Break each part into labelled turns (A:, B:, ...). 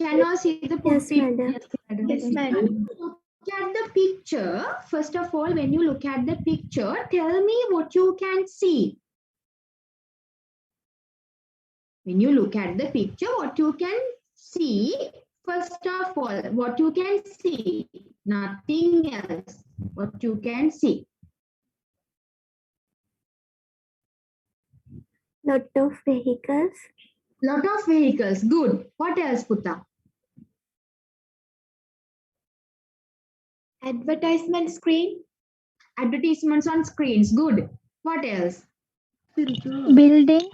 A: Can you see the
B: Yes,
A: people?
B: madam.
C: Yes, madam.
A: Look at the picture. First of all, when you look at the picture, tell me what you can see. When you look at the picture, what you can see, first of all, what you can see, nothing else, what you can see.
B: Lot of vehicles.
A: Lot of vehicles, good. What else, Putta?
C: Advertisement screen.
A: Advertisements on screens, good. What else?
C: Buildings.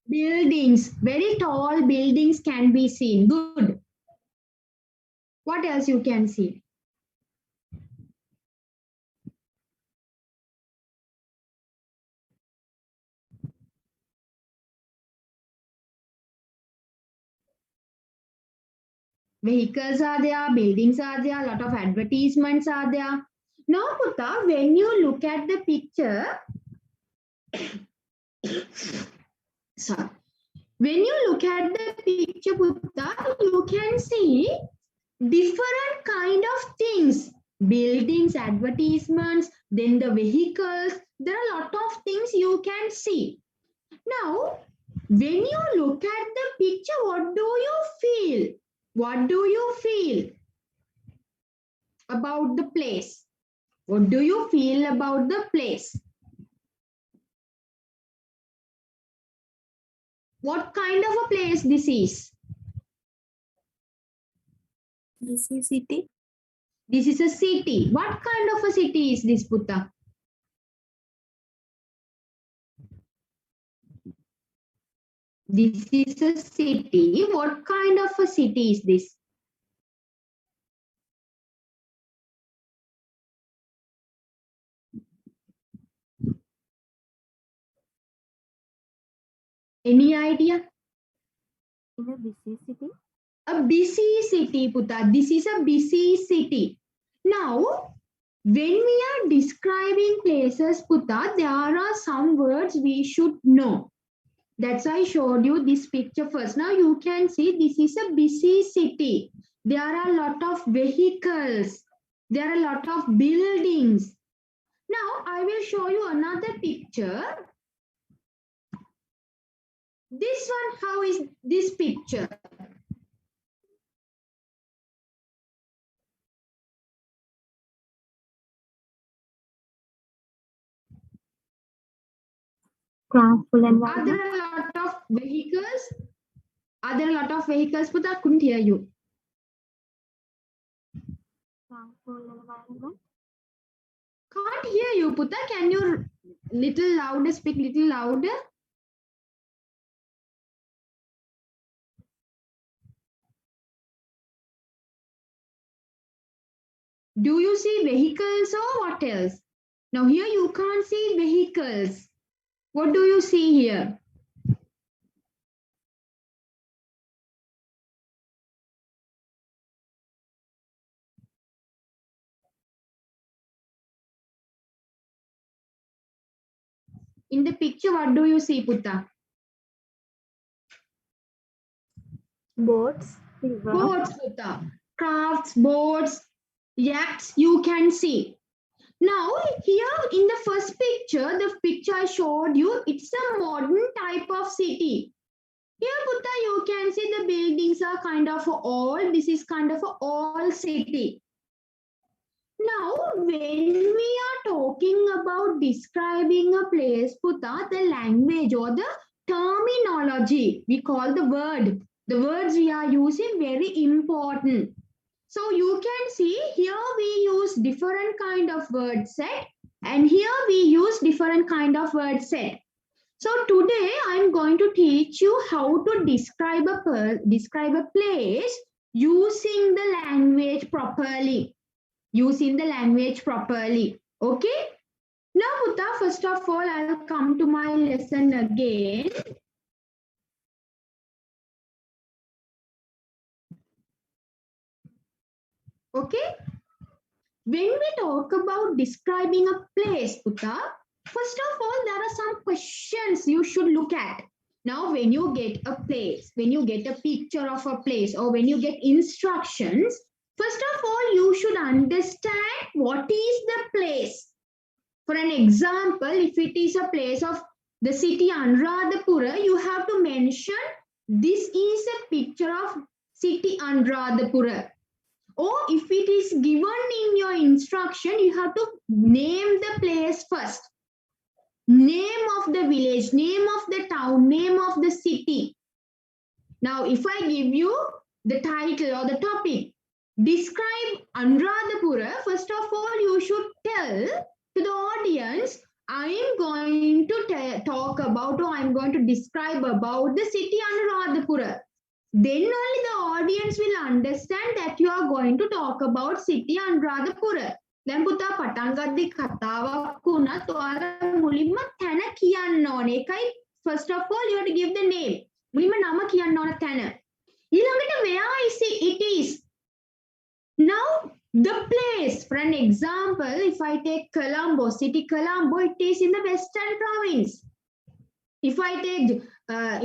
A: Buildings, very tall buildings can be seen, good. What else you can see? Vehicles are there, buildings are there, a lot of advertisements are there. Now, Putta, when you look at the picture, sorry, when you look at the picture, Putta, you can see different kind of things. Buildings, advertisements, then the vehicles. There are a lot of things you can see. Now, when you look at the picture, what do you feel? What do you feel about the place? What do you feel about the place? What kind of a place this is?
B: This is city.
A: This is a city. What kind of a city is this, Putta? This is a city. What kind of a city is this? Any idea?
B: In a busy city.
A: A busy city, Putta. This is a busy city. Now, when we are describing places, Putta, there are some words we should know. That's why I showed you this picture first. Now you can see this is a busy city. There are a lot of vehicles. There are a lot of buildings. Now I will show you another picture. This one, how is this picture?
B: Colorful
A: Are
B: environment.
A: there a lot of vehicles? Are there a lot of vehicles? But I couldn't hear you.
B: Colorful environment.
A: Can't hear you, Putta. Can you little louder, speak little louder? Do you see vehicles or what else? Now here you can't see vehicles. What do you see here? In the picture, what do you see, Putta?
B: Boats. River.
A: Boats, Putta. Crafts, boats, yachts, you can see. Now, here in the first picture, the picture I showed you, it's a modern type of city. Here, Putta, you can see the buildings are kind of old. This is kind of an old city. Now, when we are talking about describing a place, Putta, the language or the terminology, we call the word. The words we are using very important. So you can see here we use different kind of word set and here we use different kind of word set. So today I'm going to teach you how to describe a place using the language properly. Using the language properly. Okay? Now, Putta, first of all, I'll come to my lesson again. Okay? When we talk about describing a place, Putta, first of all, there are some questions you should look at. Now, when you get a place, when you get a picture of a place, or when you get instructions, first of all, you should understand what is the place. For an example, if it is a place of the city Anuradhapura, you have to mention this is a picture of city Anuradhapura. Or if it is given in your instruction, you have to name the place first. Name of the village, name of the town, name of the city. Now, if I give you the title or the topic, describe Anuradhapura, first of all, you should tell to the audience, I am going to talk about, or I am going to describe about the city Anuradhapura. Then only the audience will understand that you are going to talk about city Anuradhapura. දැන් පුතා පටන් ගද්දි කතාවක් වුණත් ඔයාලා මුලින්ම තැන කියන්න ඕනේ. ඒකයි first of all you have to give the name. මුලින්ම නම කියන්න ඕන තැන. ඊළඟට where is it is. Now the place, for an example, if I take Colombo, city Colombo, it is in the Western Province. If I take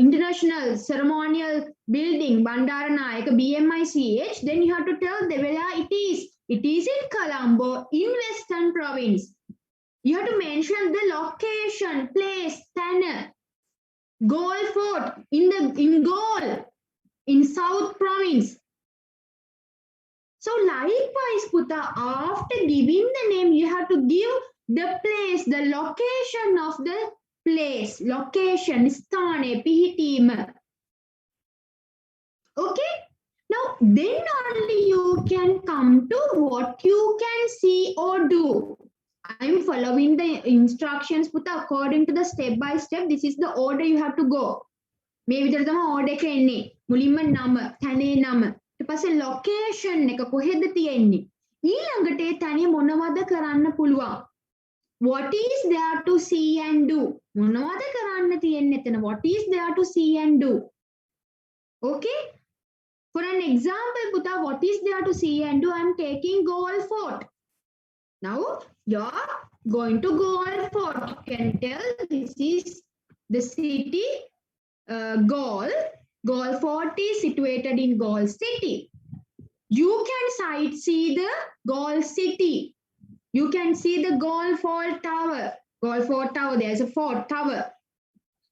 A: International Ceremonial Building, Bandaranayake, BMICH, then you have to tell the where it is. It is in Colombo, in Western Province. You have to mention the location, place, Tanner, Galle Fort, in Galle, in South Province. So likewise, Puta, after giving the name, you have to give the place, the location of the place, location, sthane, pihitima. Okay? Now, then only you can come to what you can see or do. I am following the instructions, Puta, according to the step by step. This is the order you have to go. Maybe there's a order එක එන්නේ. මුලින්ම නම, තැනේ නම. ඊට පස්සේ location එක කොහෙද තියෙන්නේ? ඊළඟට ඒ තැනේ මොනවද කරන්න පුළුවන්? What is there to see and do? මොනවද කරන්න තියෙන්නේ එතන? What is there to see and do? Okay? For an example, Puta, what is there to see and do? I'm taking Galle Fort. Now, you're going to Galle Fort. You can tell this is the city, Galle. Galle Fort is situated in Galle City. You can sightsee the Galle City. You can see the Galle Fort Tower. Galle Fort Tower, there's a fort tower.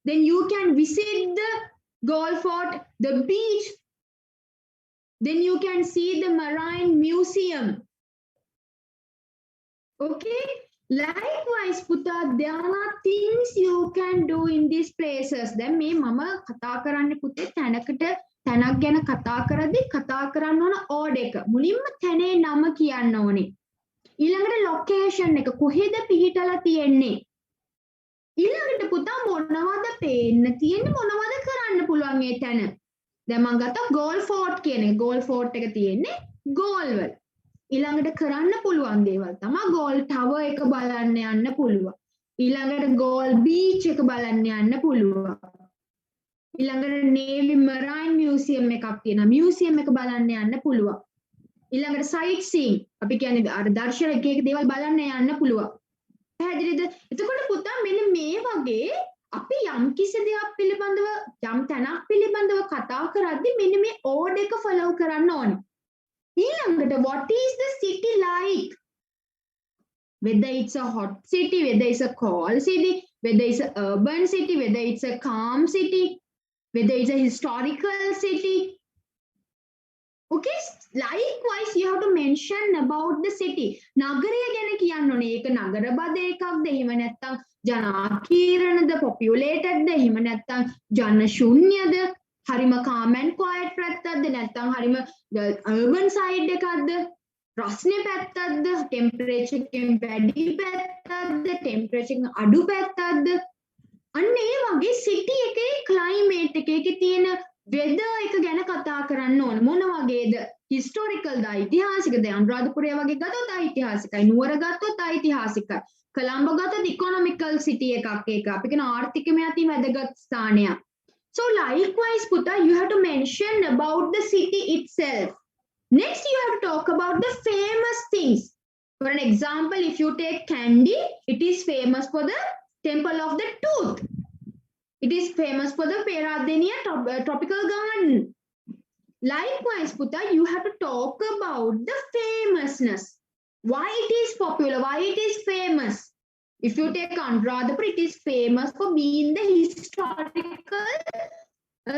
A: Then you can visit the Galle Fort, the beach. Then you can see the Marine Museum. Okay? Likewise, Puta, there are things you can do in these places. Then me mama kata karanne putte තැනකට තැනක් ගැන කතා කරද්දි කතා කරන්න ඕන order එක. මුලින්ම තැනේ නම කියන්න ඕනේ. ඊළඟට location එක කොහෙද පිහිටලා තියෙන්නේ. ඊළඟට පුතා මොනවද පේන්න තියෙන්නේ මොනවද කරන්න පුළුවන් ඒ තැන. දැන් මම ගත්තා Galle Fort කියන එක. Galle Fort එක තියෙන්නේ Galle වල. ඊළඟට කරන්න පුළුවන් දේවල් තමයි Galle Tower එක බලන්න යන්න පුළුවන්. ඊළඟට Galle Beach එක බලන්න යන්න පුළුවන්. ඊළඟට Navy Marine Museum එකක් තියෙනවා. Museum එක බලන්න යන්න පුළුවන්. ඊළඟට sightseeing අපි කියන්නේ අර දර්ශන එක එක දේවල් බලන්න යන්න පුළුවන්. පැහැදිලිද? එතකොට පුතා මෙන්න මේ වගේ අපි යම් කිසි දෙයක් පිළිබඳව යම් තැනක් පිළිබඳව කතා කරද්දි මෙන්න මේ order එක follow කරන්න ඕනේ. ඊළඟට what is the city like? Whether it's a hot city, whether it's a cold city, whether it's an urban city, whether it's a calm city, whether it's a historical city. Okay, likewise you have to mention about the city. නගරය ගැන කියන්න ඕනේ. ඒක නගර බද එකක්ද? එහෙම නැත්නම් ජනාකීර්ණද? populated ද? එහෙම නැත්නම් ජන ශූන්‍යද? හරිම calm and quiet පැත්තක්ද? නැත්නම් හරිම urban side එකක්ද? රස්නේ පැත්තක්ද? temperature එකෙන් වැඩි පැත්තක්ද? temperature එකෙන් අඩු පැත්තක්ද? අන්න ඒ වගේ city එකේ climate එකේ තියෙන weather එක ගැන කතා කරන්න ඕන. මොන වගේද? historical ද ඓතිහාසිකද? අනුරාධපුරය වගේ ගත්තොත් ඓතිහාසිකයි. නුවර ගත්තොත් ඓතිහාසිකයි. කොළඹ ගත්තොත් economical city එකක් ඒක. අපි කියන ආර්ථිකමය අතින් වැදගත් ස්ථානයක්. So likewise, Puta, you have to mention about the city itself. Next, you have to talk about the famous things. For an example, if you take Kandy, it is famous for the Temple of the Tooth. It is famous for the Peradeniya tropical garden. Likewise, Puta, you have to talk about the famousness. Why it is popular, why it is famous. If you take Anuradhapura, it is famous for being the historical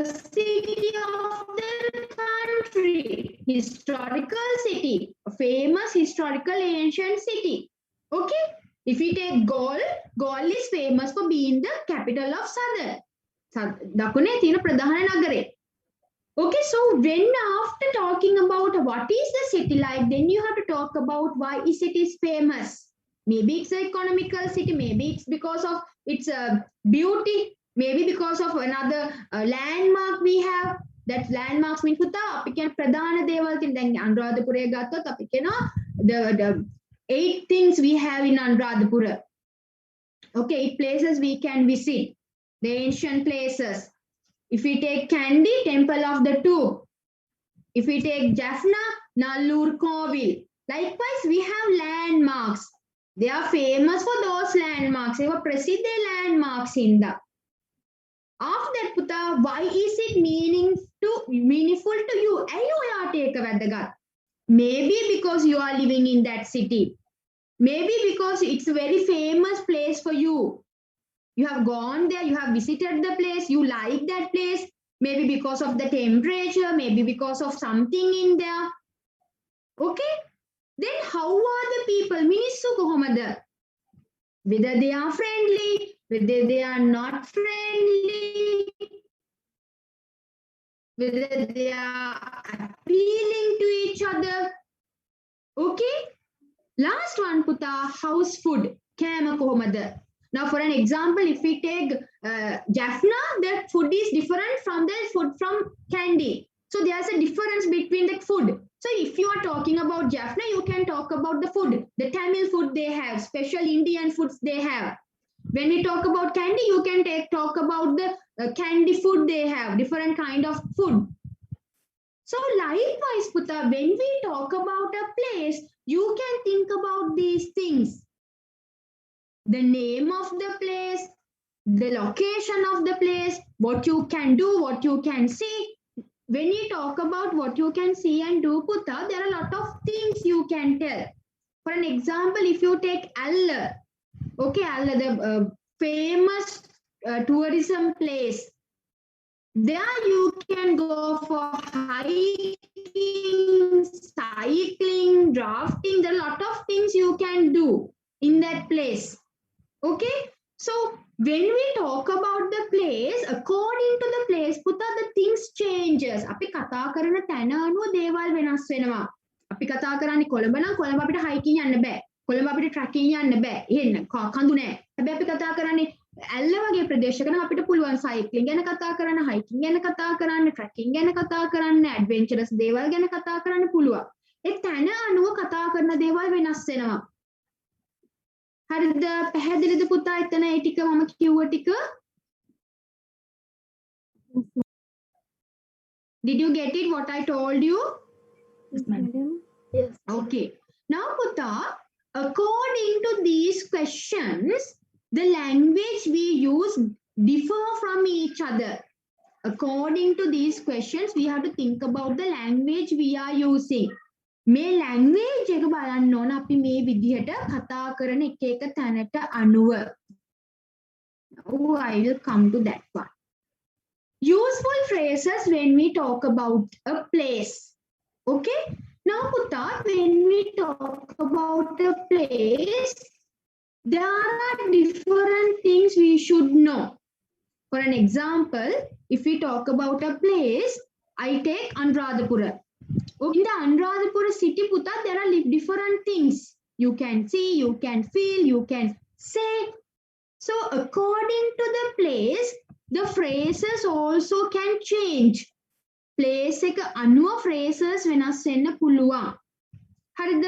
A: city of the country. Historical city, a famous historical ancient city. Okay? If we take Galle, Galle is famous for being the capital of Southern. Dakune Thina Pradhana Nagare. Okay, so when after talking about what is the city like, then you have to talk about why is it is famous. Maybe it's an economical city, maybe it's because of its beauty, maybe because of another landmark we have. That landmarks mean puta api කියන ප්‍රධාන දේවල් තියෙන දැන් අනුරාධපුරය ගත්තොත් අපි කියනවා the 8 things we have in Anuradhapura. Okay, 8 places we can visit, the ancient places. If we take Kandy, Temple of the Two. If we take Jaffna, Nallur Kovil. Likewise, we have landmarks. They are famous for those landmarks. They were Prasiddha landmarks in the. After that, Puta, why is it meaningful to you? Maybe because you are living in that city. Maybe because it's a very famous place for you. You have gone there, you have visited the place, you like that place, maybe because of the temperature, maybe because of something in there. Okay? Then how are the people? Minissu kohomada? Whether they are friendly, whether they are not friendly, whether they are appealing to each other. Okay? Last one, Puta, house food. Kama kohomada? Now, for an example, if we take Jaffna, the food is different from the food from Kandy. So there's a difference between the food. So if you are talking about Jaffna, you can talk about the food, the Tamil food they have, special Indian foods they have. When we talk about Kandy, you can talk about the Kandy food they have, different kind of food. So likewise, Puta, when we talk about a place, you can think about these things. The name of the place, the location of the place, what you can do, what you can see. When you talk about what you can see and do, Puta, there are a lot of things you can tell. For an example, if you take Allar, okay, Allar, the famous tourism place. There you can go for hiking, cycling, drafting. There are a lot of things you can do in that place. Okay, so when we talk about the place, according to the place, Puta, the things changes. අපි කතා කරන තැන අනුව දේවල් වෙනස් වෙනවා. අපි කතා කරන්නේ කොළඹ නම් කොළඹ අපිට hiking යන්න බෑ. කොළඹ අපිට trekking යන්න බෑ. එහෙන්න කඳු නෑ. හැබැයි අපි කතා කරන්නේ ඇල්ල වගේ ප්‍රදේශයක නම් අපිට පුළුවන් cycling ගැන කතා කරන්න, hiking ගැන කතා කරන්න, trekking ගැන කතා කරන්න, adventurous දේවල් ගැන කතා කරන්න පුළුවන්. ඒ තැන අනුව කතා කරන දේවල් වෙනස් වෙනවා. හරිද? පැහැදිලිද පුතා? එතන ඒ ටික මම කිව්ව ටික? Did you get it what I told you?
B: Yes, madam.
C: Yes.
A: Okay. Now, Puta, according to these questions, the language we use differ from each other. According to these questions, we have to think about the language we are using. මේ language එක බලන්න ඕන අපි මේ විදිහට කතා කරන එක එක තැනට අනුව. Oh, I will come to that one. Useful phrases when we talk about a place. Okay? Now, Puta, when we talk about a place, there are different things we should know. For an example, if we talk about a place, I take Anuradhapura. In the Anuradhapura city, Puta, there are different things. You can see, you can feel, you can say. So according to the place, the phrases also can change. Place එක අනුව phrases වෙනස් වෙන්න පුළුවන්. හරිද?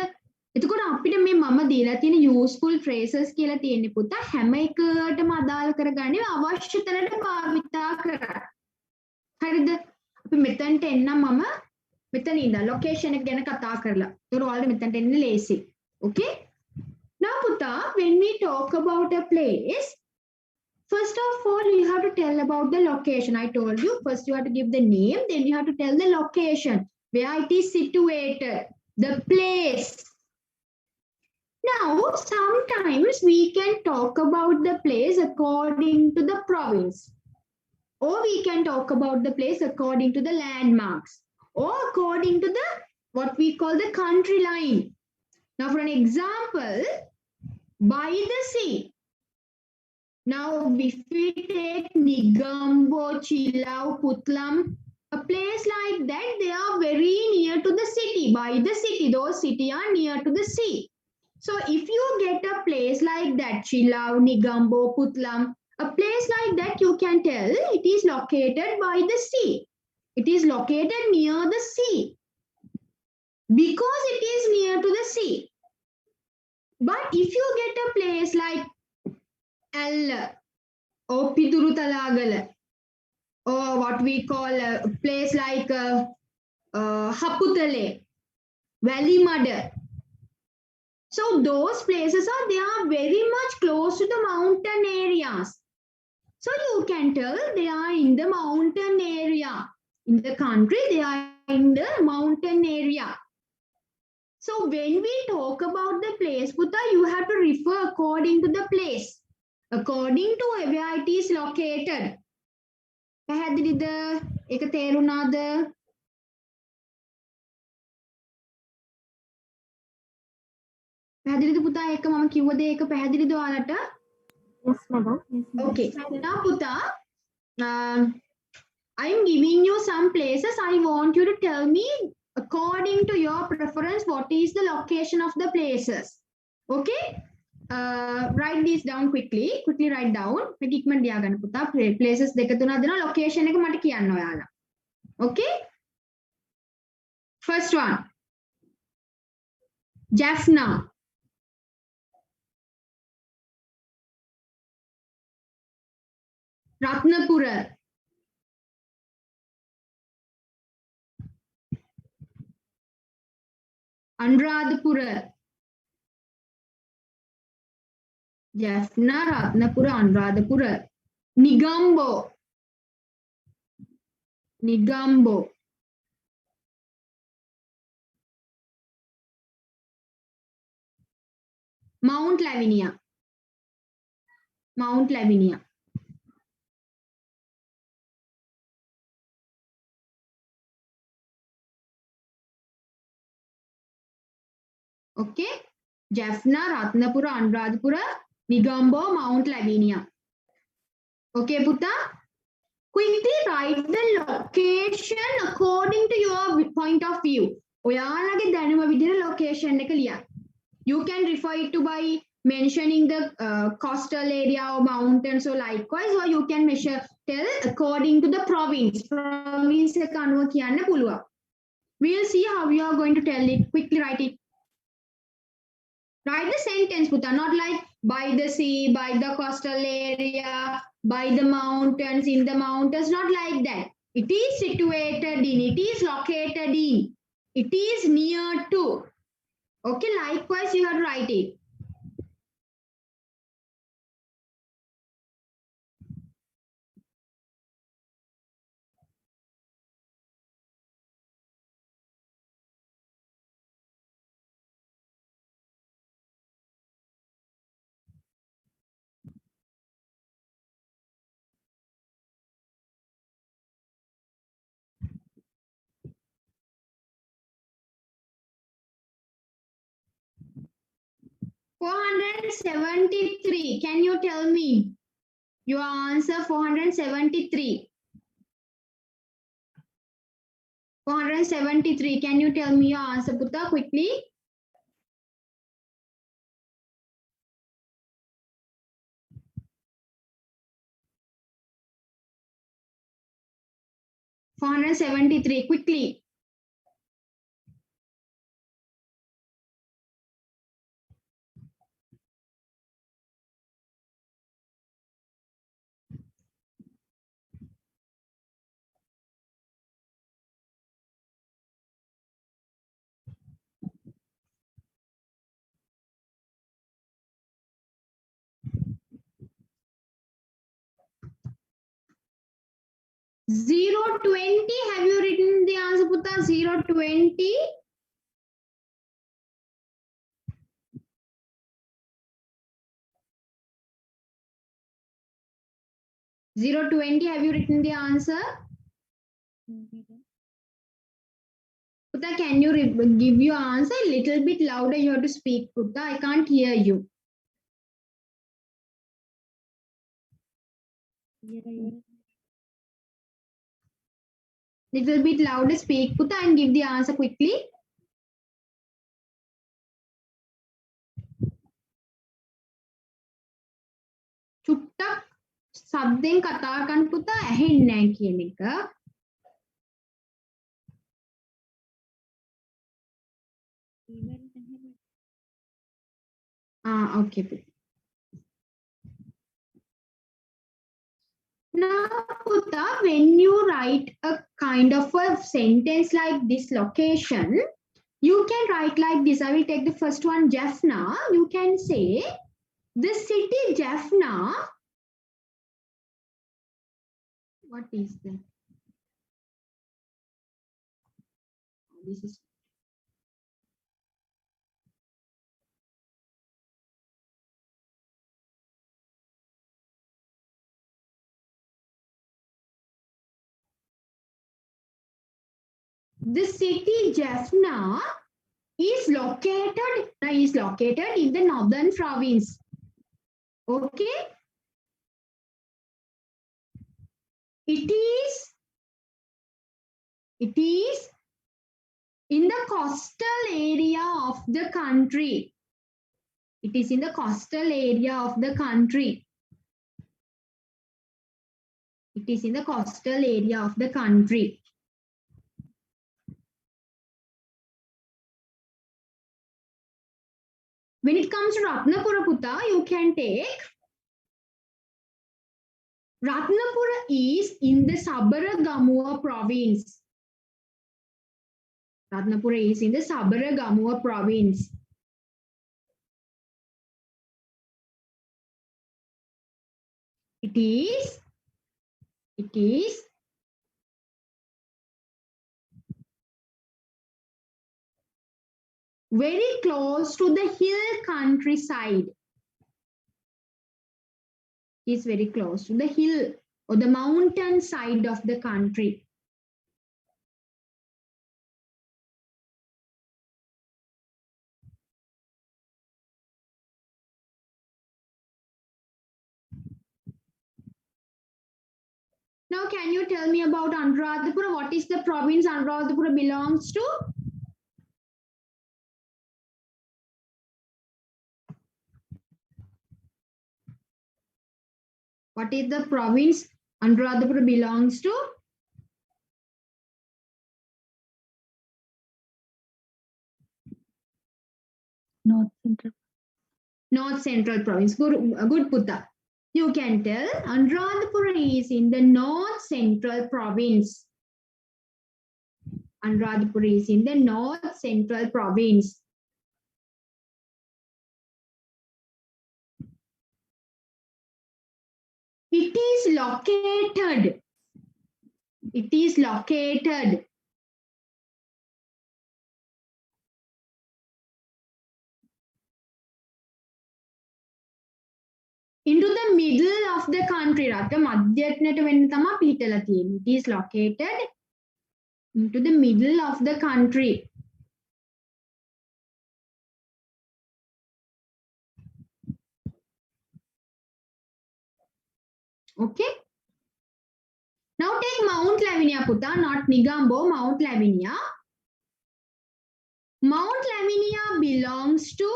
A: එතකොට අපිට මේ මම දීලා තියෙන useful phrases කියලා තියෙන්නේ පුතා හැම එකටම අදාළ කරගන්නේ අවශ්‍ය තැනට භාවිතා කරන්න. හරිද? අපි මෙතනට එන්නම් මම මෙතන ඉඳලා location එක ගැන කතා කරලා. ඒතකොට ඔයාලට මෙතනට එන්න ලේසි. Okay? Now Puta, when we talk about a place, First of all, you have to tell about the location. I told you, first you have to give the name, then you have to tell the location, where it is situated, the place. Now, sometimes we can talk about the place according to the province, or we can talk about the place according to the landmarks, or according to the what we call the country line. Now, for an example, by the sea. Now, if we take Nigambo, Chilau, Putlam, a place like that, they are very near to the city. By the city, those cities are near to the sea. So, if you get a place like that, Chilau, Nigambo, Putlam, a place like that, you can tell it is located by the sea. It is located near the sea because it is near to the sea. But if you get a place like L or Piduruthalagala, or what we call a place like Haputale, Valimada. So those places they are very much close to the mountain areas. So you can tell they are in the mountain area. In the country, they are in the mountain area. So when we talk about the place, Putta, you have to refer according to the place, according to where it is located. පැහැදිලිද? ඒක තේරුණාද? පැහැදිලිද පුතා? ඒක මම කිව්ව දේ ඒක පැහැදිලිද ඔයාලට?
B: Yes, madam.
A: Okay. Now පුතා, I'm giving you some places. I want you to tell me according to your preference what is the location of the places. Okay? Write this down quickly. Quickly write down. මේක ඉක්මනට ලියා ගන්න පුතා. Places දෙක තුනක් දෙනවා. Location එක මට කියන්න ඔයාලා. Okay? First one. Jaffna. Ratnapura. Anuradhapura. Jaffna, Ratnapura, Anuradhapura. Nigambo. Nigambo. Mount Lavinia. Mount Lavinia. Okay? Jaffna, Ratnapura, Anuradhapura, Nigambo, Mount Lavinia. Okay, Putta? Quickly write the location according to your point of view. ඔයාලගේ දැනුම විදිහට location එක ලියන්න. You can refer it to by mentioning the coastal area or mountains or likewise, or you can tell according to the province. Province එක අනුව කියන්න පුළුවන්. We'll see how you are going to tell it. Quickly write it. Write the sentence, Putta, not like by the sea, by the coastal area, by the mountains, in the mountains, not like that. It is situated in, it is located in, it is near to. Okay, likewise, you have to write it. $473. Can you tell me your answer? 473. 473. Can you tell me your answer, Putta, quickly? $473. Quickly. 020. Have you written the answer, Putta? 020. Have you written the answer? Putta, can you give your answer a little bit louder? You have to speak, Putta. I can't hear you. Little bit louder, speak, Putta, and give the answer quickly. චුට්ටක් සද්දෙන් කතා කරන්න පුතා ඇහෙන්නේ නැහැ කියන එක. Okay. Now, Putta, when you write a kind of a sentence like this location, you can write like this. I will take the first one, Jaffna. You can say, the city Jaffna. What is that? This is. The city Jaffna is located in the northern province. Okay. It is in the coastal area of the country. It is in the coastal area of the country. It is in the coastal area of the country. When it comes to Ratnapura, Putta, you can take Ratnapura is in the Sabaragamuwa province. Ratnapura is in the Sabaragamuwa province. It is very close to the hill countryside. Is very close to the hill or the mountain side of the country. Now, can you tell me about Anuradhapura? What is the province Anuradhapura belongs to? What is the province Anuradhapura belongs to?
C: North Central.
A: North Central province. Good Putta. You can tell Anuradhapura is in the North Central province. Anuradhapura is in the North Central province. It is located. It is located into the middle of the country. It is located into the middle of the country. Okay. Now take Mount Lavinia, Putta, not Negombo, Mount Lavinia. Mount Lavinia belongs to,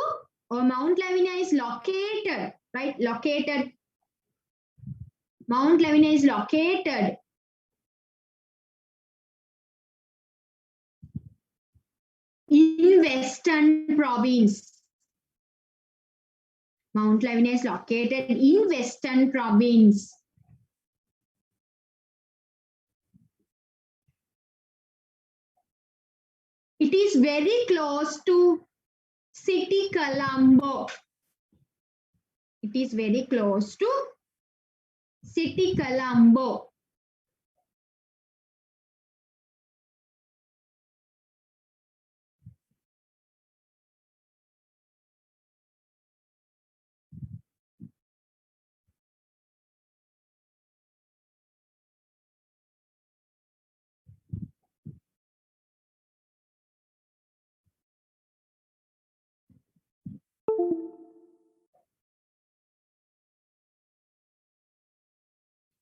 A: or Mount Lavinia is located, right? Located. Mount Lavinia is located in Western province. Mount Lavinia is located in Western province. It is very close to city Colombo. It is very close to city Colombo.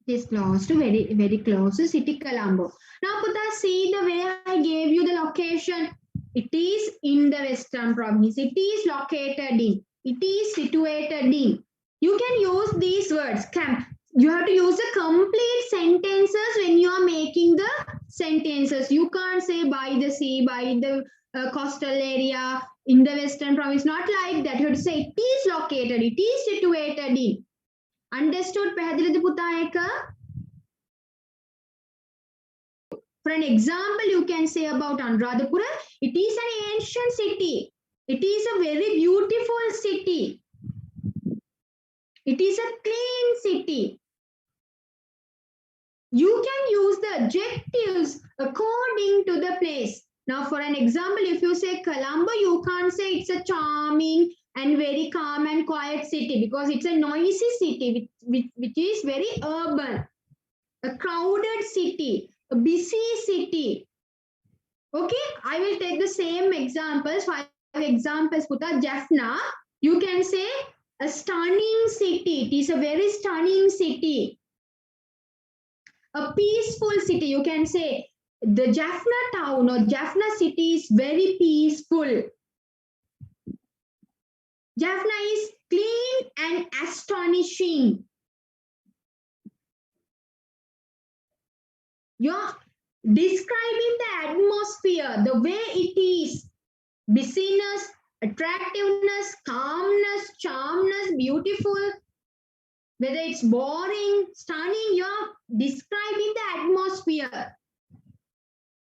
A: It is close to very close to city Colombo. Now Puta, see the way I gave you the location. It is in the Western Province. It is located in. It is situated in. You can use these words. You have to use the complete sentences when you are making the sentences. You can't say by the sea, by the coastal area, in the Western Province. Not like that. You have to say it is located. It is situated in. Understood? පැහැදිලිද පුතා එක? For an example, you can say about Anuradhapura, it is an ancient city. It is a very beautiful city. It is a clean city. You can use the adjectives according to the place. Now, for an example, if you say Colombo, you can't say it's a charming and very calm and quiet city because it's a noisy city which is very urban, a crowded city, a busy city. Okay, I will take the same examples, 5 examples. Puta, Jaffna, you can say a stunning city. It is a very stunning city. A peaceful city, you can say the Jaffna town or Jaffna city is very peaceful. Jaffna is clean and astonishing. You're describing the atmosphere, the way it is. Busyness, attractiveness, calmness, charmness, beautiful. Whether it's boring, stunning, you're describing the atmosphere.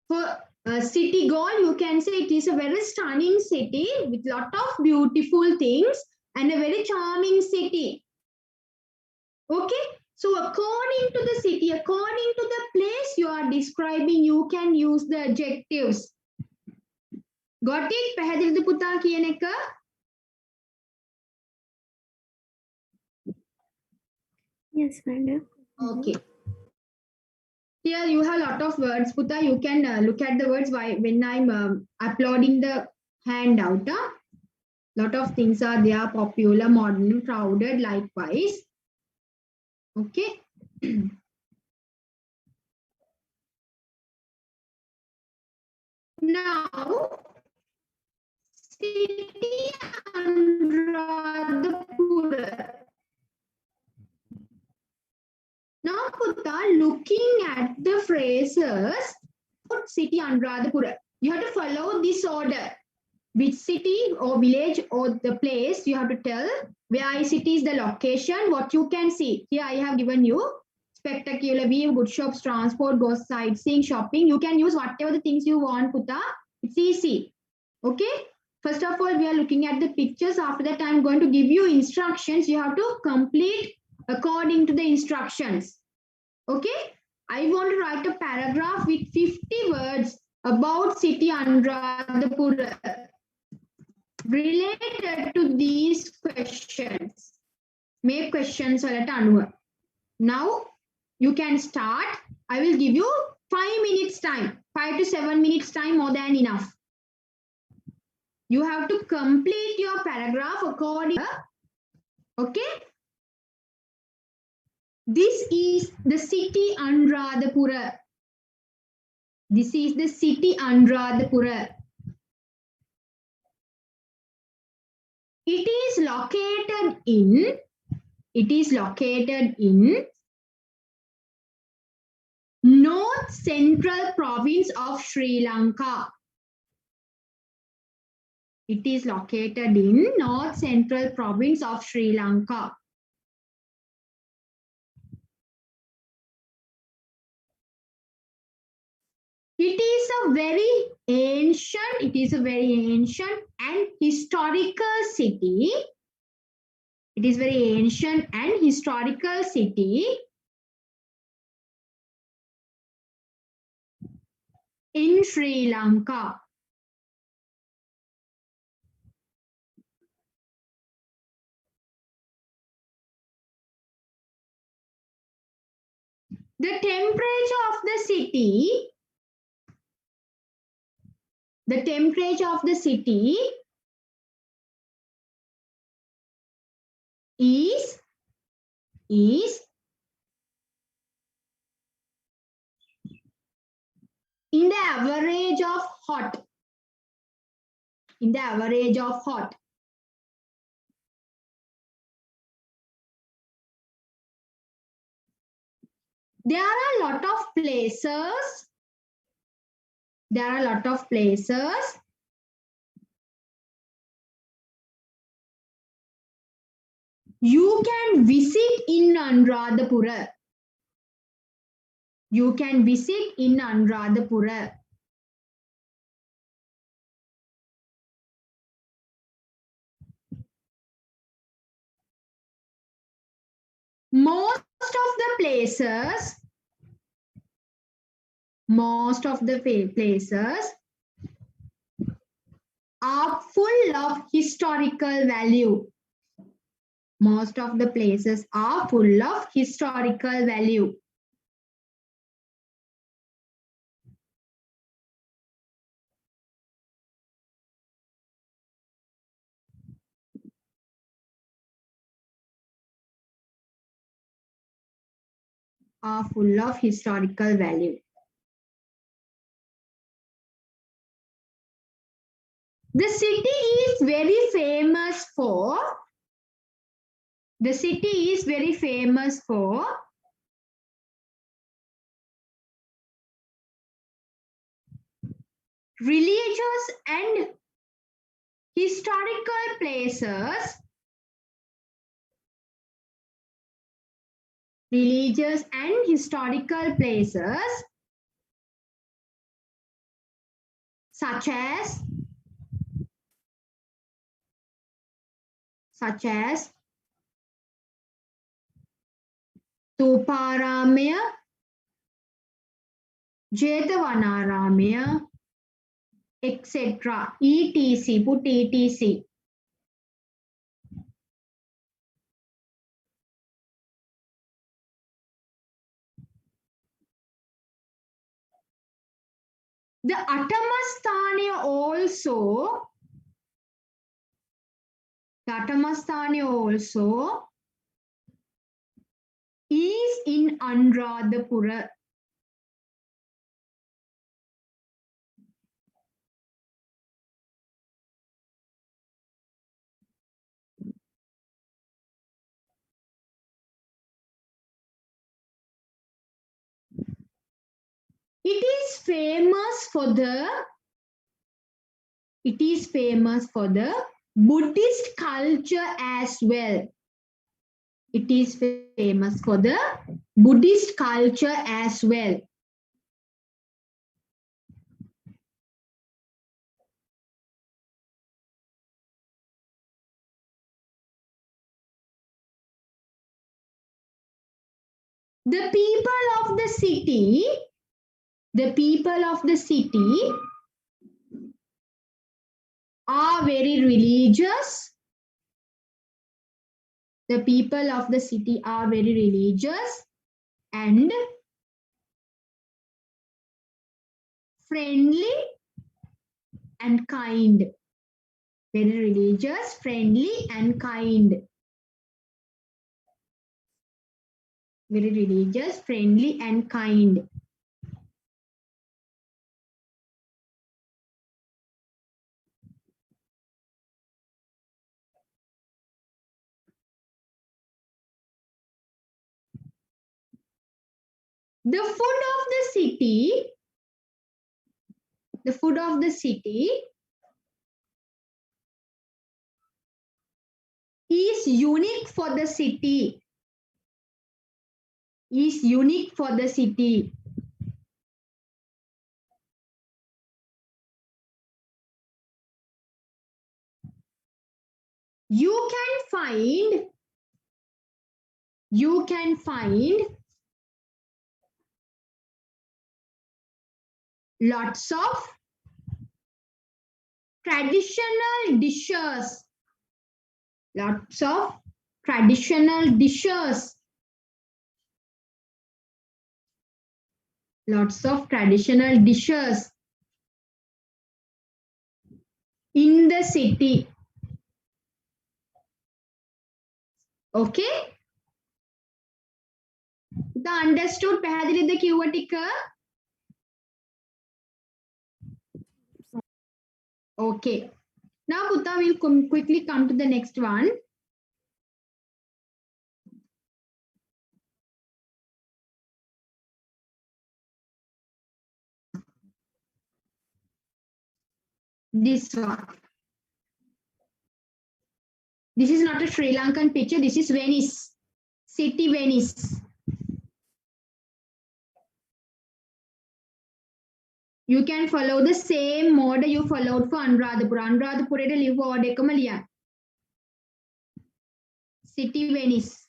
A: For a city goal, you can say it is a very stunning city with lot of beautiful things and a very charming city. Okay, so according to the city, according to the place you are describing, you can use the adjectives. Got it? පැහැදිලිද පුතා කියන එක?
B: Yes, madam.
A: Okay. Here you have a lot of words, Puta. You can look at the words when I'm uploading the handout. Lot of things are there, popular, modern, crowded, likewise. Okay. Now, city Anuradhapura. Now, Puta, looking at the phrases, city Anuradhapura, you have to follow this order. Which city or village or the place you have to tell. Where is it is the location, what you can see. Here I have given you spectacular view, good shops, transport, go sightseeing, shopping. You can use whatever the things you want, Puta. It's easy. Okay. First of all, we are looking at the pictures. After that, I'm going to give you instructions. You have to complete according to the instructions. Okay. I want to write a paragraph with 50 words about city Anuradhapura related to these questions. Make questions වලට අනුව. Now you can start. I will give you 5 minutes time. 5 to 7 minutes time, more than enough. You have to complete your paragraph according. Okay. This is the city Anuradhapura. This is the city Anuradhapura. It is located in North Central Province of Sri Lanka. It is located in North Central Province of Sri Lanka. It is a very ancient and historical city. It is very ancient and historical city in Sri Lanka. The temperature of the city is in the average of hot. In the average of hot. There are a lot of places. There are a lot of places you can visit in Anuradhapura. You can visit in Anuradhapura. Most of the places are full of historical value. Most of the places are full of historical value. Are full of historical value. The city is very famous for religious and historical places. Religious and historical places such as Tuparamaya, Jetavanaramaya, etc. etc. Put etc. The Atamasthane also is in Anuradhapura. It is famous for the Buddhist culture as well. It is famous for the Buddhist culture as well. The people of the city are very religious. The people of the city are very religious and friendly and kind. Very religious, friendly and kind. Very religious, friendly and kind. The food of the city is unique for the city. You can find lots of traditional dishes. Lots of traditional dishes. Lots of traditional dishes in the city. Okay? The understood පැහැදිලිද කිව්ව ටික? Okay. Now, Putta will quickly come to the next one. This one. This is not a Sri Lankan picture. This is Venice. City Venice. You can follow the same order you followed for Anuradhapura. Anuradhapura live order එකම ලියන්න. City Venice.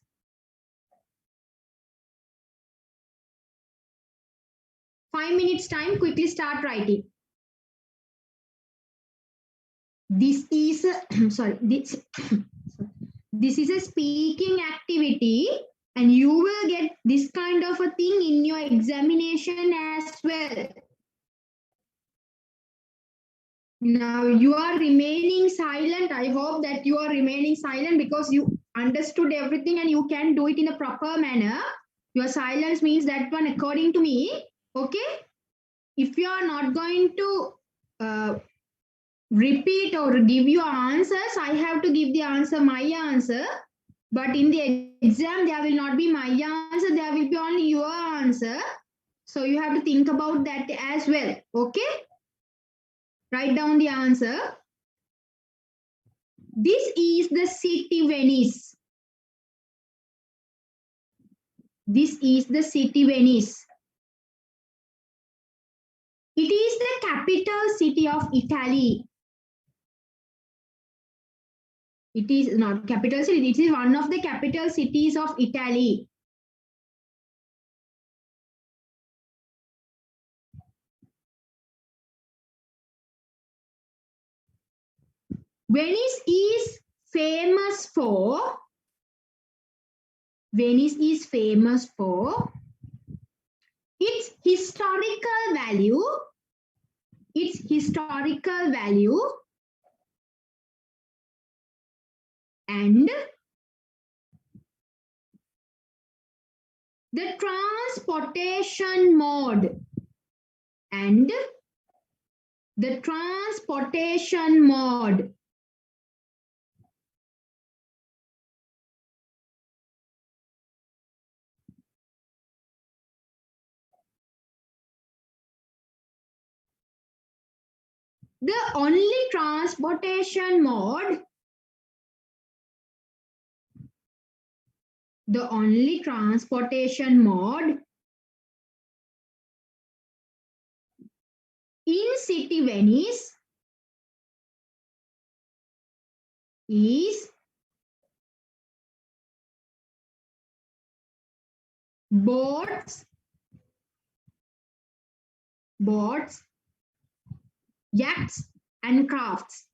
A: Five minutes time, quickly start writing. This is a, sorry, this is a speaking activity, and you will get this kind of a thing in your examination as well. Now you are remaining silent. I hope that you are remaining silent because you understood everything and you can do it in a proper manner. Your silence means that one according to me. Okay. If you are not going to repeat or give your answers, I have to give the answer, my answer. But in the exam, there will not be my answer. There will be only your answer. So you have to think about that as well. Okay. Write down the answer. This is the city Venice. This is the city Venice. It is the capital city of Italy. It is not capital city. It is one of the capital cities of Italy. Venice is famous for its historical value, and the transportation mode, The only transportation mode in city Venice is boats, yachts, and crafts.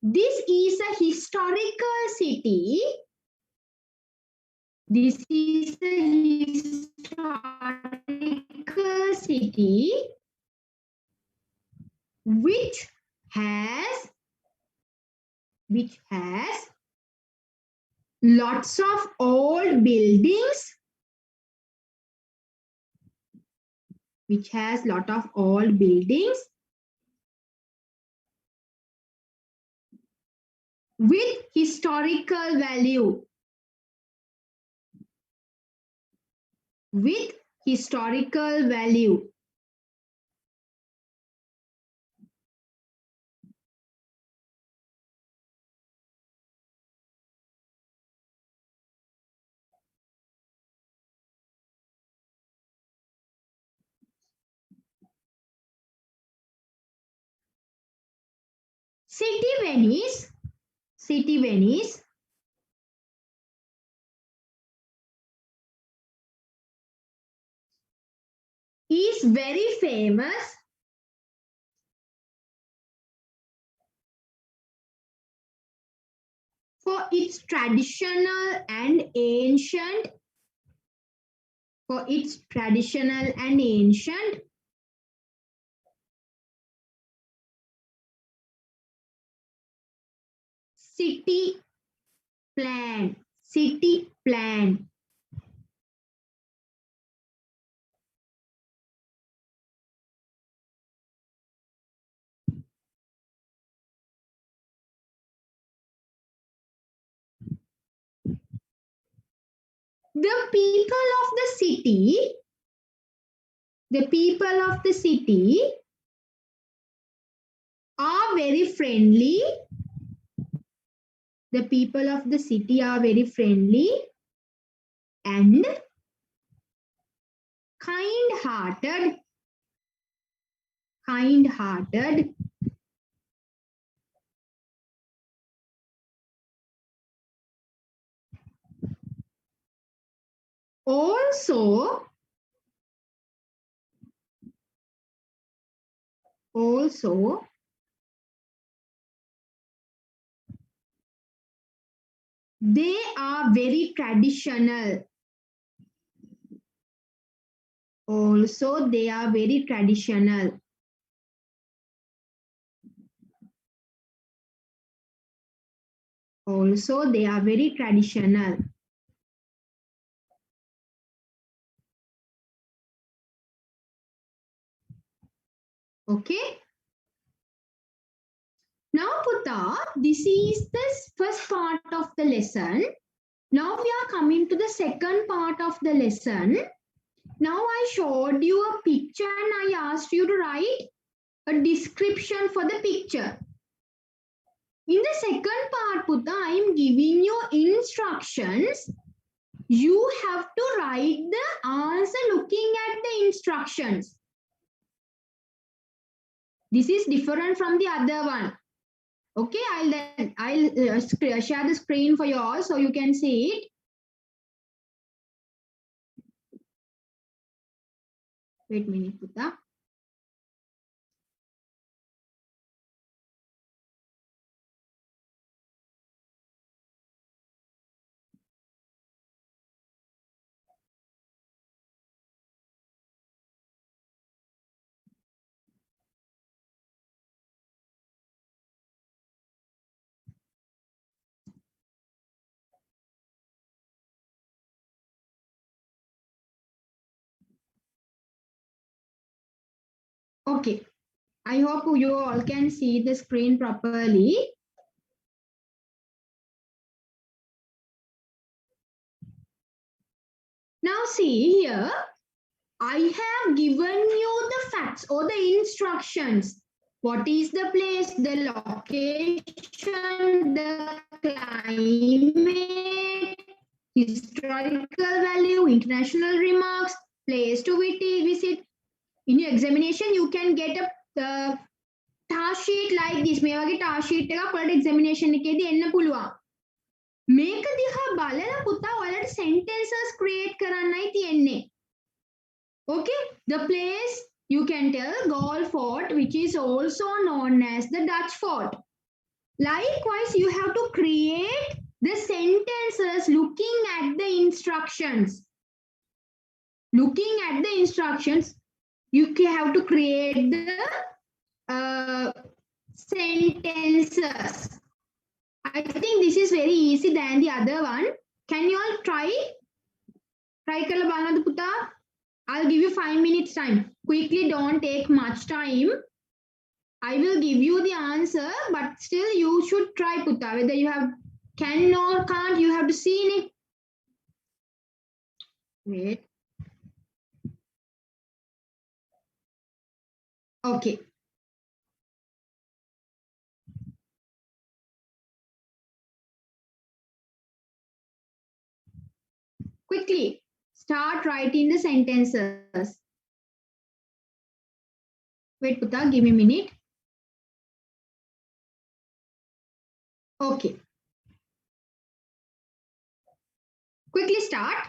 A: This is a historical city. Which has lots of old buildings, with historical value. City Venice is very famous for its traditional and ancient city plan. city plan. The people of the city are very friendly. The people of the city are very friendly and kind-hearted. Kind-hearted. Also, they are very traditional. Also, they are very traditional. Also, they are very traditional. Okay. Now, Putta, this is the first part of the lesson. Now we are coming to the second part of the lesson. Now I showed you a picture and I asked you to write a description for the picture. In the second part, Putta, I am giving you instructions. You have to write the answer looking at the instructions. This is different from the other one. Okay, I'll share the screen for you all so you can see it. Wait a minute, Putta. Okay, I hope you all can see the screen properly. Now see here, I have given you the facts or the instructions. What is the place, the location, the climate, historical value, international remarks, place to visit. In your examination, you can get a task sheet like this. මේ වගේ task sheet එකක් ඔයාලට examination එකේදී එන්න පුළුවන්. මේක දිහා බලලා පුතා ඔයාලට sentences create කරන්නයි තියෙන්නේ. Okay, the place you can tell Galle Fort, which is also known as the Dutch Fort. Likewise, you have to create the sentences looking at the instructions. Looking at the instructions, you have to create the sentences. I think this is very easy than the other one. Can you all try? Try කරලා බලන්නද පුතා? I'll give you 5 minutes time. Quickly, don't take much time. I will give you the answer, but still you should try, Putta. Whether you have can or can't, you have to see it. Wait. Okay. Quickly, start writing the sentences. Wait, Putta, give me a minute. Okay. Quickly start.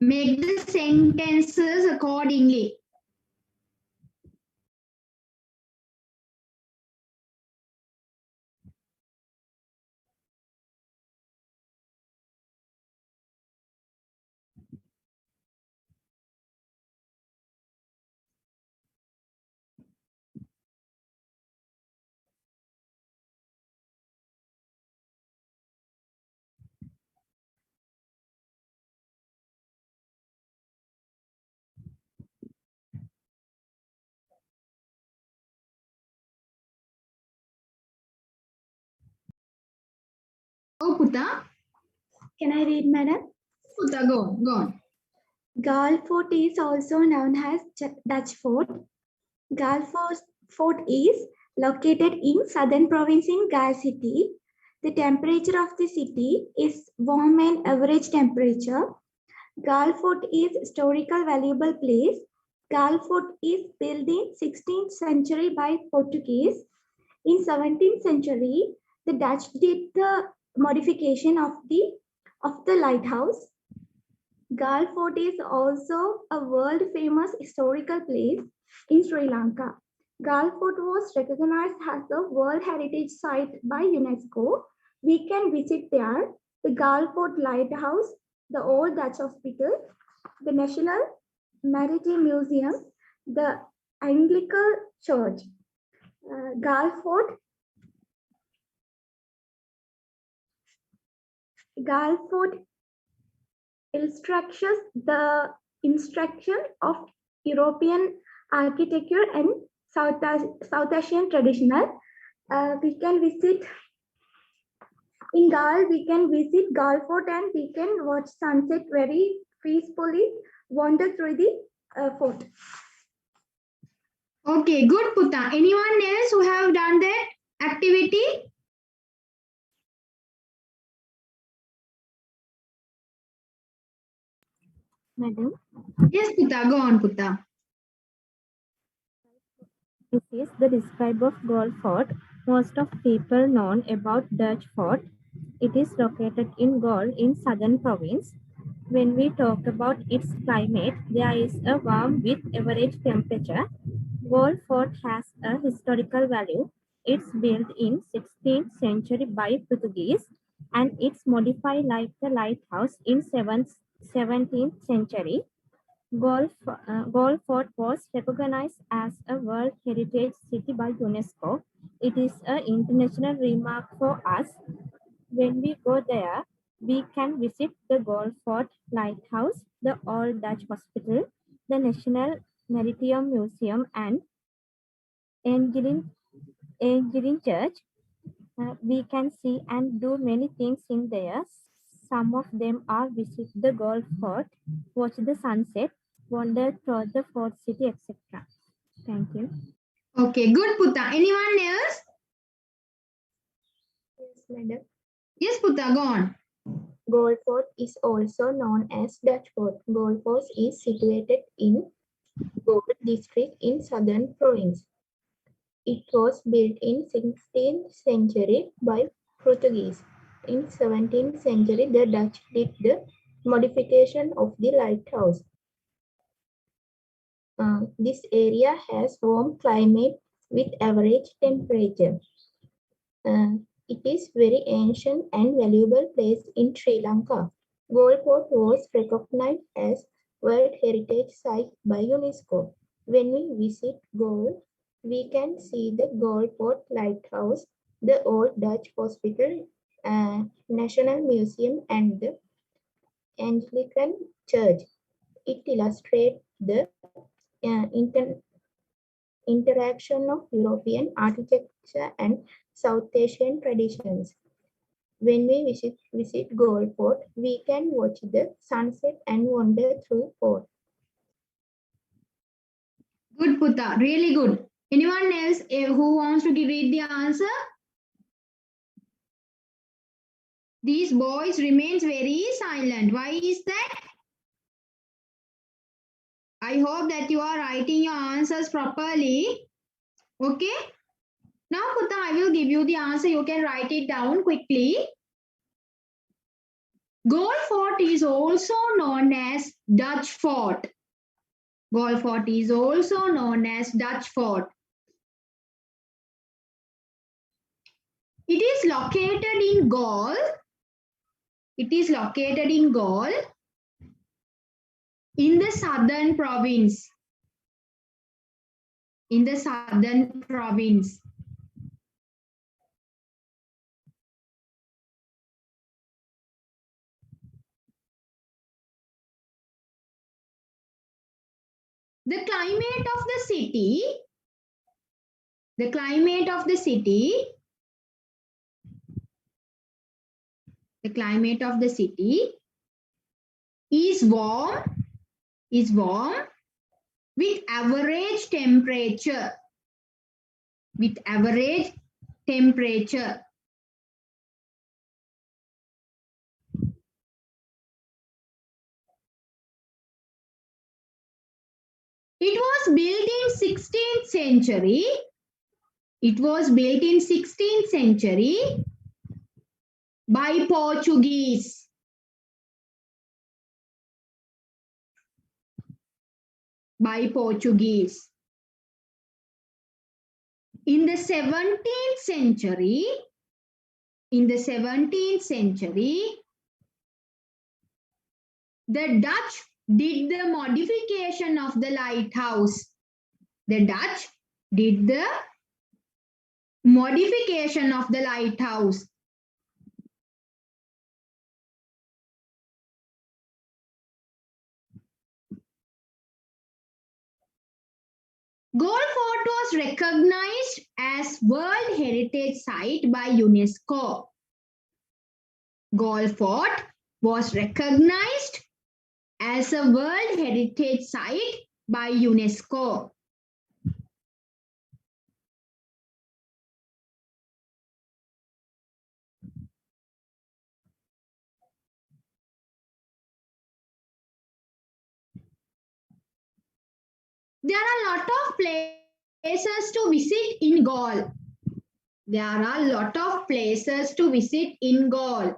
A: Make the sentences accordingly. Oh, Putta.
B: Can I read, madam?
A: Putta, go on.
B: Galle Fort is also known as Dutch Fort. Galle Fort is located in southern province in Galle City. The temperature of the city is warm and average temperature. Galle Fort is historical valuable place. Galle Fort is built in 16th century by Portuguese. In 17th century, the Dutch did the modification of the lighthouse. Galle Fort is also a world famous historical place in Sri Lanka. Galle Fort was recognized as a World Heritage Site by UNESCO. We can visit there the Galle Fort Lighthouse, the Old Dutch Hospital, the National Maritime Museum, the Anglican Church. Galle Fort illustrates the instruction of European architecture and South Asian traditional. We can visit in Galle. We can visit Galle Fort and we can watch sunset very peacefully. Wander through the fort.
A: Okay, good, Putta. Anyone else who have done that activity?
B: Madam,
A: Yes, Putta. Go on, Putta.
B: this is the describe of Galle Fort. Most of people known about Dutch Fort. It is located in Galle in southern province. When we talk about its climate, there is a warm with average temperature. Galle Fort has a historical value. It's built in 16th century by Portuguese and it's modified like the lighthouse in 17th century. Galle Fort was recognized as a World Heritage City by UNESCO. It is an international remark for us. When we go there, we can visit the Galle Fort Lighthouse, the Old Dutch Hospital, the Maritime Museum, and Angeline Church. We can see and do many things in there. Some of them are visit the Galle Fort, watch the sunset, wander through the fort city, etc. Thank you.
A: Okay, good, Putta. Anyone else?
B: Yes, madam.
A: Yes, Putta. Go on.
B: Galle Fort is also known as Dutch Fort. Galle Fort is situated in Galle district in southern province. It was built in 16th century by Portuguese. In 17th century, the Dutch did the modification of the lighthouse. This area has warm climate with average temperature. It is very ancient and valuable place in Sri Lanka. Galle Fort was recognized as World Heritage Site by UNESCO. When we visit Galle, we can see the Galle Fort Lighthouse, the Old Dutch Hospital, National Museum, and the Anglican Church. It illustrates the interaction of European architecture and South Asian traditions. When we visit Galle Fort, we can watch the sunset and wander through fort.
A: Good, Putta. Really good. Anyone else who wants to read the answer? These boys remains very silent. Why is that? I hope that you are writing your answers properly. Okay. Now, Putta, I will give you the answer. You can write it down quickly. Gaulle Fort is also known as Dutch Fort. Gaulle Fort is also known as Dutch Fort. It is located in Gaul. It is located in Gaul in the southern province. In the southern province. The climate of the city, the climate of the city, the climate of the city is warm with average temperature. With average temperature. It was built in 16th century. It was built in 16th century by Portuguese. By Portuguese. In the 17th century, the Dutch did the modification of the lighthouse. The Dutch did the modification of the lighthouse. Gaulle Fort was recognized as World Heritage Site by UNESCO. Gaulle Fort was recognized as a World Heritage Site by UNESCO. There are a lot of places to visit in Gaul. There are a lot of places to visit in Gaul.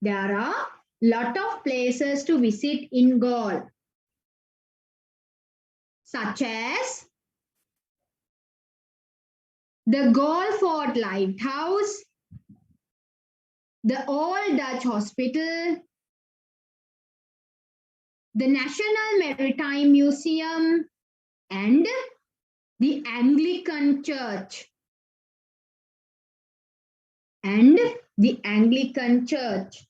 A: There are a lot of places to visit in Gaul, such as the Gaulle Fort Lighthouse, the Old Dutch Hospital, the National Maritime Museum, and the Anglican Church. And the Anglican Church.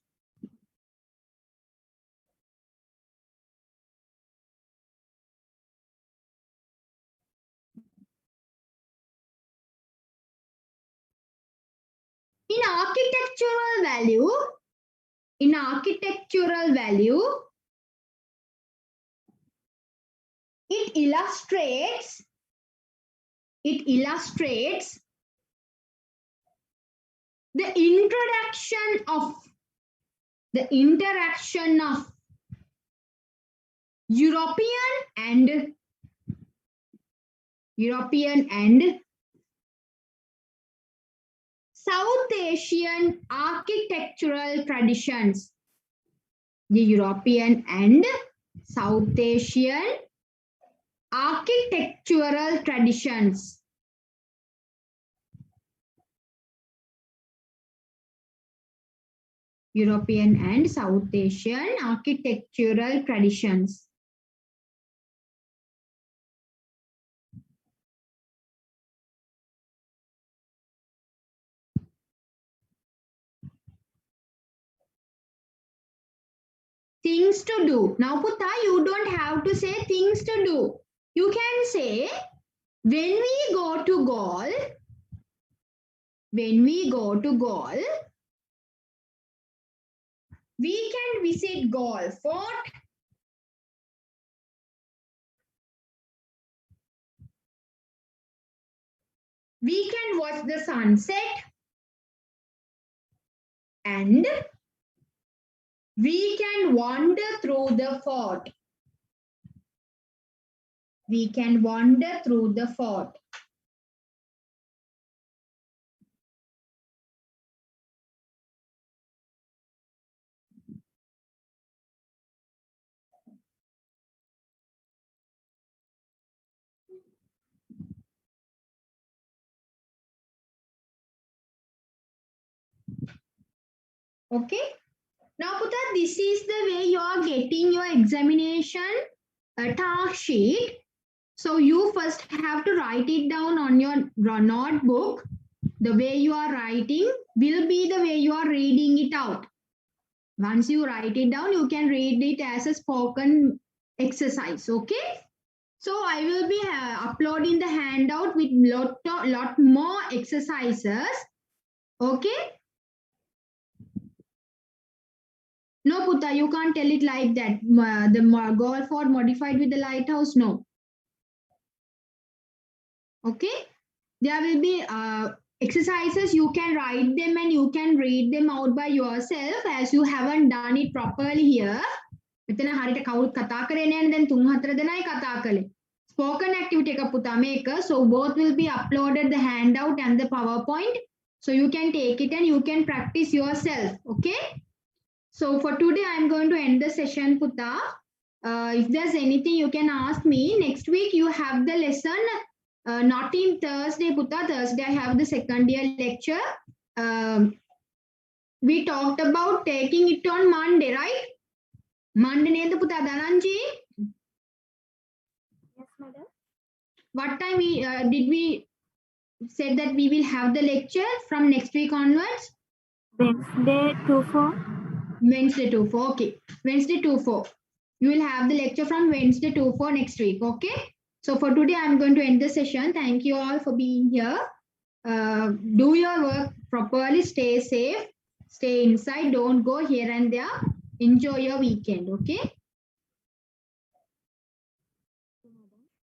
A: In architectural value, it illustrates the interaction of European and South Asian architectural traditions. The European and South Asian architectural traditions. European and South Asian architectural traditions. Things to do. Now, Putta, you don't have to say things to do. You can say, when we go to Gaul, we can visit Gaulle Fort. We can watch the sunset. And we can wander through the fort. We can wander through the fort. Okay. Now, Puta, this is the way you are getting your examination task sheet. So you first have to write it down on your notebook. The way you are writing will be the way you are reading it out. Once you write it down, you can read it as a spoken exercise. Okay. So I will be uploading the handout with lot more exercises. Okay. No, Puta, you can't tell it like that. The goal for modified with the lighthouse, no. Okay. There will be exercises. You can write them and you can read them out by yourself as you haven't done it properly here. මෙතන හරියට කවුරුත් කතා කරේ නැහැ දැන් 3-4 දෙනයි කතා කළේ. Spoken activity එක පුතා මේක. So both will be uploaded the handout and the PowerPoint. So you can take it and you can practice yourself. Okay. So for today I'm going to end the session, Puta. If there's anything you can ask me. Next week you have the lesson. Not in Thursday, Puta. Thursday I have the second year lecture. We talked about taking it on Monday, right? Monday neda Puta Dhananji?
B: Yes, madam.
A: What time did we said that we will have the lecture from next week onwards?
B: Wednesday 2-4.
A: Wednesday 2-4. Okay. Wednesday 2-4. You will have the lecture from Wednesday 2-4 next week. Okay. So for today, I'm going to end the session. Thank you all for being here. Do your work properly. Stay safe. Stay inside. Don't go here and there. Enjoy your weekend. Okay.